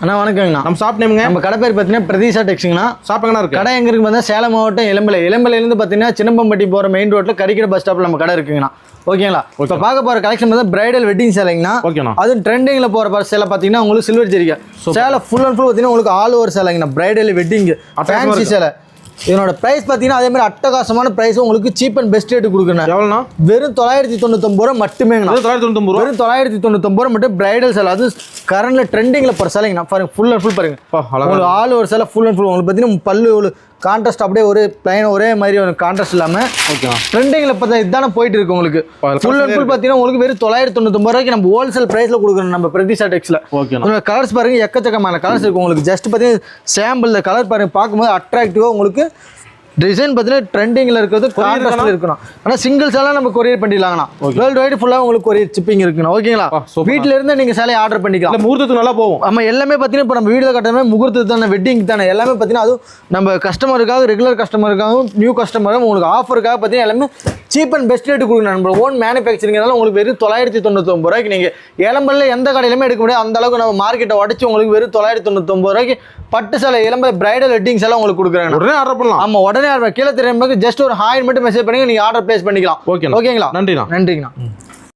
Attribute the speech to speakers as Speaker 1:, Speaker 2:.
Speaker 1: அண்ணா வணக்கங்கண்ணா.
Speaker 2: நம்ம ஷாப் நேமுங்க?
Speaker 1: நம்ம கடை பேர் பார்த்தீங்கன்னா பிரதீஷா டெக்ஸுங்கண்ணா.
Speaker 2: ஷாப் எங்கண்ணா இருக்கு?
Speaker 1: கடை எங்க இருக்கு பார்த்தா சேலம் மாவட்டம் இளம்பிள்ளையிலேருந்து பார்த்தீங்கன்னா சின்னம்பம்பட்டி போகிற மெயின் ரோட்டில் கறிக்கிற பஸ் ஸ்டாப்பில் நம்ம கடை இருக்குங்கண்ணா. ஓகேங்களா? இப்போ பார்க்க போகிற கலெக்ஷன் பார்த்தா பிரைடல் வெட்டிங் சேலைங்கண்ணா.
Speaker 2: ஓகேண்ணா.
Speaker 1: அது ட்ரெண்டிங்கில் போகிற சேலை பார்த்தீங்கன்னா உங்களுக்கு சில்வர் ஜெரிகா சேலை ஃபுல் அண்ட் ஃபுல் பார்த்தீங்கன்னா உங்களுக்கு ஆல் ஓவர் சேலைங்கண்ணா. பிரைடல் வெட்டிங் ஃபேன்சி சேலை. இதனோட பிரைஸ் பார்த்தீங்கன்னா அதே மாதிரி அட்டகாசமான பிரைஸ் உங்களுக்கு சீப் அண்ட் பெஸ்ட் ரேட்டு கொடுக்குறேன்.
Speaker 2: எவ்வளோண்ணா?
Speaker 1: வெறும் 999 ரூபா மட்டுமேங்கண்ணா.
Speaker 2: 999 ரூபா.
Speaker 1: வெறும் 999 ரூபா மட்டும் பிரைடல் சேலை. அது கரண்ட்ல ட்ரெண்டிங்கில் போகிற சேலைங்கண்ணா. பாருங்க ஃபுல் அண்ட் ஃபுல் பாருங்க. உங்களுக்கு ஆல் ஓவர் சேலை ஃபுல் அண்ட் ஃபுல் உங்களுக்கு பார்த்தீங்கன்னா பல்லு கான்ட்ராஸ்ட் அப்படியே ஒரு பிளைன் ஒரே மாதிரி ஒரு கான்ட்ராஸ்ட் இல்லாமல் ட்ரெண்டிங்கில் பார்த்தா இதுதானே போயிட்டு இருக்கு உங்களுக்கு. ஃபுல் அண்ட் ஃபுல் பார்த்தீங்கன்னா உங்களுக்கு வெறும் 999 ரூபாய்க்கு நம்ம ஹோல்சேல் ப்ரைஸில் கொடுக்குறோம் நம்ம பிரதீஷா டெக்ஸில். கலர்ஸ் பாருங்க எக்கச்சக்கமான கலர்ஸ் இருக்கும் உங்களுக்கு. ஜஸ்ட் பார்த்தீங்கன்னா சாம்பிள் கலர் பாருங்க பார்க்கும்போது அட்ராக்டிவாக உங்களுக்கு டிசைன் பார்த்தீங்கன்னா ட்ரெண்டிங்கில் இருக்கிறது கான்ட்ராஸ்டில் இருக்கணும். ஆனால் சிங்கிள்ஸ் எல்லாம் நம்ம கொரியர் பண்ணிடலாங்கண்ணா. வேர்ல்டு வைடு ஃபுல்லாக உங்களுக்கு கொரியர் ஷிப்பிங் இருக்குண்ணா. ஓகேங்களா? வீட்டில் இருந்து நீங்கள் சேலை ஆர்டர் பண்ணிக்கலாம்.
Speaker 2: முகூர்த்தத்துக்கு நல்லா போகும்.
Speaker 1: நம்ம எல்லாமே பார்த்தீங்கன்னா இப்போ நம்ம வீடியோ கட்டுறமே முகூர்த்தத்து தானே, வெட்டிங் தானே, எல்லாமே பார்த்தீங்கன்னா அதுவும் நம்ம கஸ்டமருக்காக ரெகுலர் கஸ்டமருக்காகவும் நியூ கஸ்டமரும் உங்களுக்கு ஆஃபருக்காக பார்த்தீங்கன்னா எல்லாமே சீப் அண்ட் பெஸ்ட் ரேட்டு கொடுக்கணும். நம்ம ஓன் மேனுஃபேக்சரிங்னால உங்களுக்கு வெறும் 999 ரூபாய்க்கு நீங்கள் இளம்பல்ல எந்த கடையிலுமே எடுக்க முடியாது. அந்த அளவுக்கு நம்ம மார்க்கெட்டை உடச்சி உங்களுக்கு வெறும் 999 ரூபாய்க்கு பட்டு சேலை இளம்பல் பிரைடல் வெட்டிங் சேலை உங்களுக்கு கொடுக்குறாங்க.
Speaker 2: உடனே ஆர்டர் பண்ணலாம்.
Speaker 1: ஆமாம், உடனே கீழே தெரியாம ஜஸ்ட் ஒரு ஹாய் மட்டும் மெசேஜ் பண்ணி நீங்கள் ஆர்டர் பிளேஸ் பண்ணிக்கலாம். ஓகேங்களா?
Speaker 2: நன்றிண்ணா.
Speaker 1: நன்றிங்கண்ணா.